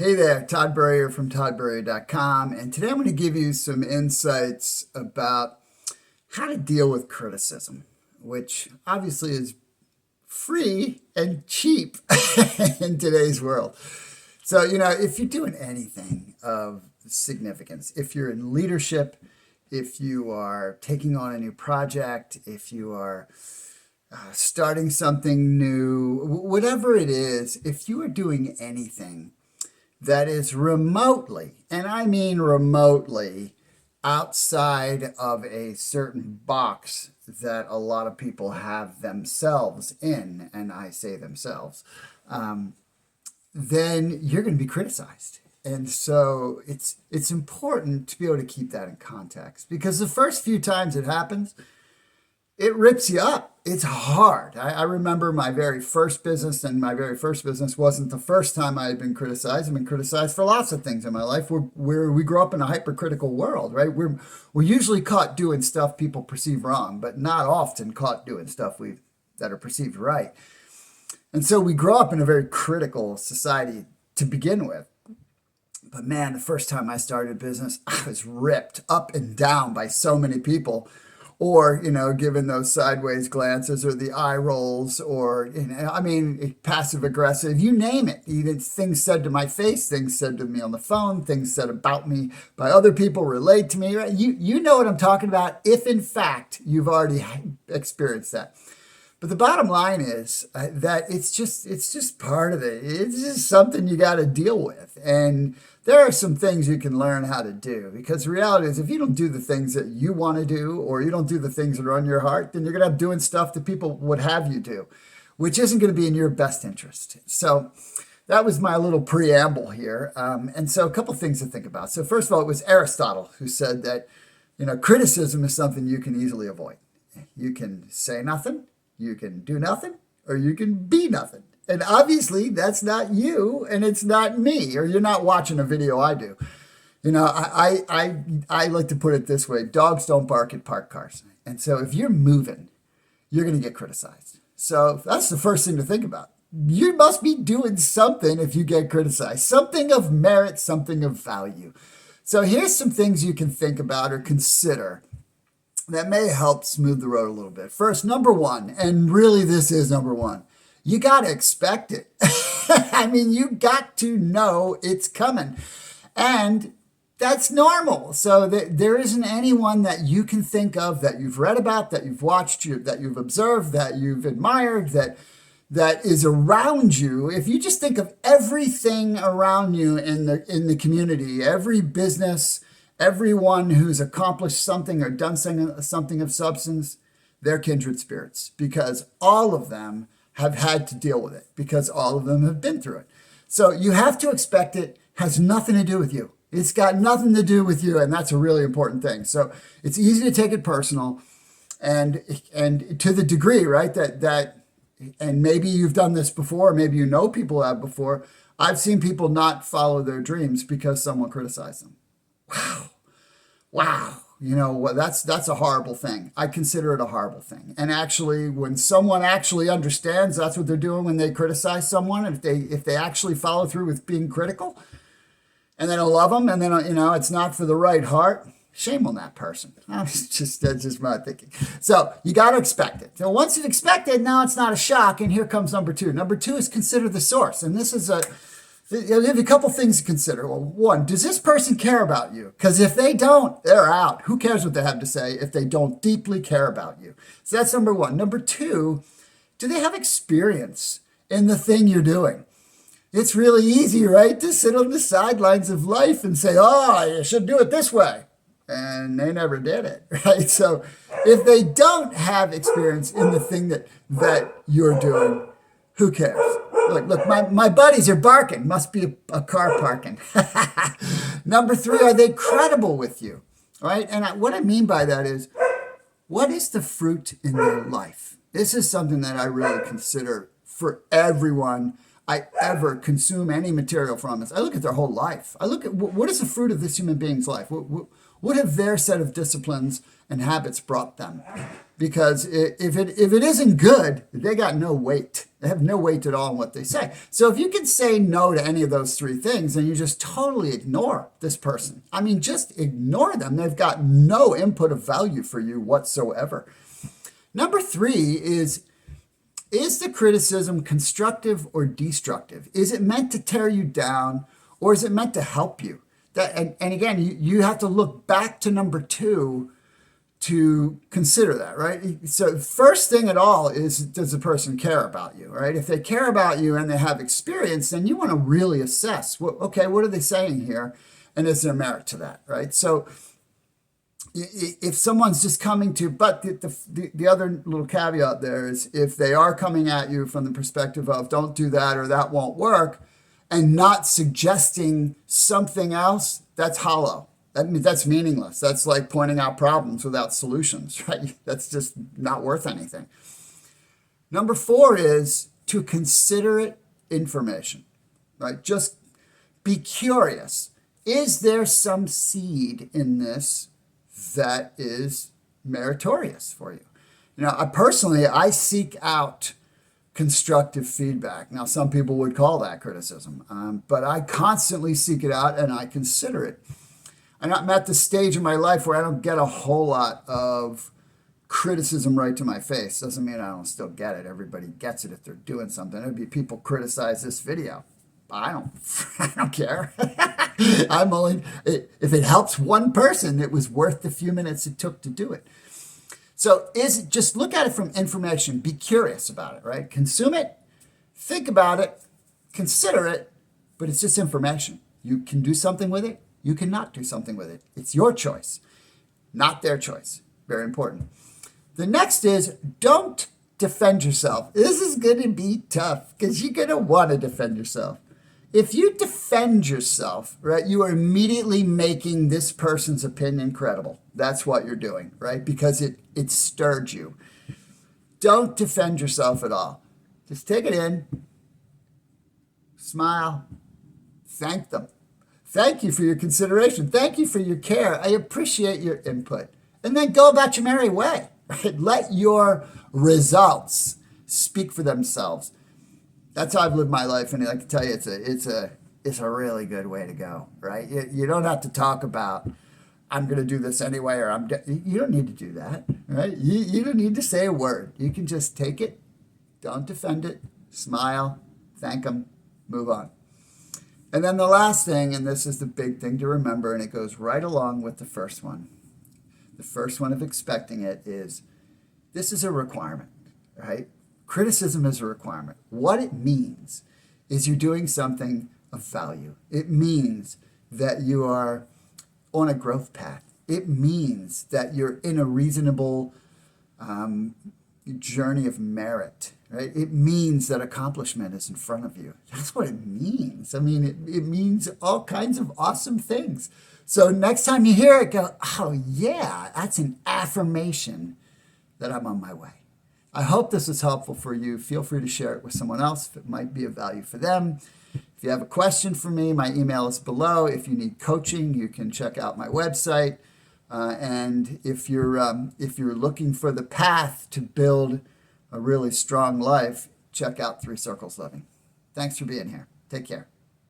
Hey there, Todd Burrier from toddburrier.com, and today I'm going to give you some insights about how to deal with criticism, which obviously is free and cheap in today's world. So, if you're doing anything of significance, if you're in leadership, if you are taking on a new project, if you are starting something new, whatever it is, if you are doing anything that is remotely, and I mean remotely, outside of a certain box that a lot of people have themselves in, and I say themselves, then you're going to be criticized. And so it's important to be able to keep that in context, because the first few times it happens, it rips you up. It's hard. I remember my very first business, and my very first business wasn't the first time I had been criticized. I've been criticized for lots of things in my life. We grow up in a hypercritical world, right? We're usually caught doing stuff people perceive wrong, but not often caught doing stuff that are perceived right. And so we grow up in a very critical society to begin with. But man, the first time I started a business, I was ripped up and down by so many people. Or, given those sideways glances or the eye rolls, or, passive aggressive, you name it. Even things said to my face, things said to me on the phone, things said about me by other people relate to me. Right? You know what I'm talking about if, in fact, you've already experienced that. But the bottom line is that it's just part of it. It's just something you got to deal with. And there are some things you can learn how to do, because the reality is if you don't do the things that you want to do, or you don't do the things that are on your heart, then you're going to have doing stuff that people would have you do, which isn't going to be in your best interest. So that was my little preamble here. And so a couple things to think about. So first of all, it was Aristotle who said that, criticism is something you can easily avoid. You can say nothing, you can do nothing, or you can be nothing. And obviously that's not you, and it's not me, or you're not watching a video I do. I like to put it this way: dogs don't bark at parked cars. And so if you're moving, you're going to get criticized. So that's the first thing to think about. You must be doing something if you get criticized, something of merit, something of value. So here's some things you can think about or consider that may help smooth the road a little bit. First, number one, and really this is number one, you got to expect it. You got to know it's coming. And that's normal. So there isn't anyone that you can think of that you've read about, that you've watched, that you've observed, that you've admired, that is around you. If you just think of everything around you in the community, every business, everyone who's accomplished something or done something of substance, they're kindred spirits, because all of them have had to deal with it, because all of them have been through it. So you have to expect it. Has nothing to do with you. It's got nothing to do with you, and that's a really important thing. So it's easy to take it personal, and to the degree, right, that and maybe you've done this before, maybe you know people have before. I've seen people not follow their dreams because someone criticized them. Wow. That's a horrible thing. I consider it a horrible thing. And actually, when someone actually understands that's what they're doing when they criticize someone, and if they actually follow through with being critical, and they don't love them, and then it's not for the right heart, shame on that person. That's just my thinking. So you got to expect it. So once you've expected, now it's not a shock. And here comes number two. Number two is consider the source. And this is I'll give you a couple things to consider. Well, one, does this person care about you? Because if they don't, they're out. Who cares what they have to say if they don't deeply care about you? So that's number one. Number two, do they have experience in the thing you're doing? It's really easy, right, to sit on the sidelines of life and say, oh, you should do it this way. And they never did it, right? So if they don't have experience in the thing that you're doing, who cares? Look, my buddies are barking. Must be a car parking. Number three, are they credible with you? Right? And what I mean by that is, what is the fruit in their life? This is something that I really consider for everyone I ever consume any material from. I look at their whole life. I look at what is the fruit of this human being's life? What have their set of disciplines and habits brought them? Because if it isn't good, they got no weight. They have no weight at all in what they say. So if you can say no to any of those three things, then you just totally ignore this person. I mean, just ignore them. They've got no input of value for you whatsoever. Number 3 is the criticism constructive or destructive? Is it meant to tear you down, or is it meant to help you? And again, you have to look back to number 2 to consider that, right? So first thing at all is, does the person care about you, right? If they care about you and they have experience, then you want to really assess, okay, what are they saying here? And is there merit to that, right? So if someone's just coming to, but the other little caveat there is, if they are coming at you from the perspective of don't do that or that won't work, and not suggesting something else, that's hollow. That's meaningless. That's like pointing out problems without solutions, right? That's just not worth anything. Number 4 is to consider it information, right? Just be curious. Is there some seed in this that is meritorious for you? You know, I seek out constructive feedback. Now, some people would call that criticism, but I constantly seek it out and I consider it. And I'm at the stage in my life where I don't get a whole lot of criticism right to my face. Doesn't mean I don't still get it. Everybody gets it if they're doing something. There'd be people criticize this video. I don't care. I'm only, if it helps one person, it was worth the few minutes it took to do it. So just look at it from information. Be curious about it, right? Consume it, think about it, consider it, but it's just information. You can do something with it. You cannot do something with it. It's your choice, not their choice. Very important. The next is, don't defend yourself. This is going to be tough because you're going to want to defend yourself. If you defend yourself, right, you are immediately making this person's opinion credible. That's what you're doing, right? Because it stirred you. Don't defend yourself at all. Just take it in, smile, thank them. Thank you for your consideration. Thank you for your care. I appreciate your input. And then go about your merry way, right? Let your results speak for themselves. That's how I've lived my life, and I can tell you, it's a really good way to go, right? You don't have to talk about, I'm going to do this anyway, or you don't need to do that, right? You don't need to say a word. You can just take it, don't defend it, smile, thank them, move on. And then the last thing, and this is the big thing to remember, and it goes right along with the first one. The first one of expecting it is, this is a requirement, right? Criticism is a requirement. What it means is you're doing something of value. It means that you are on a growth path. It means that you're in a reasonable journey of merit, right? It means that accomplishment is in front of you. That's what it means. I mean, it means all kinds of awesome things. So next time you hear it, go, oh yeah, that's an affirmation that I'm on my way. I hope this is helpful for you. Feel free to share it with someone else if it might be of value for them. If you have a question for me, my email is below. If you need coaching, you can check out my website. And if you're looking for the path to build a really strong life, check out 3 Circles Living. Thanks for being here. Take care.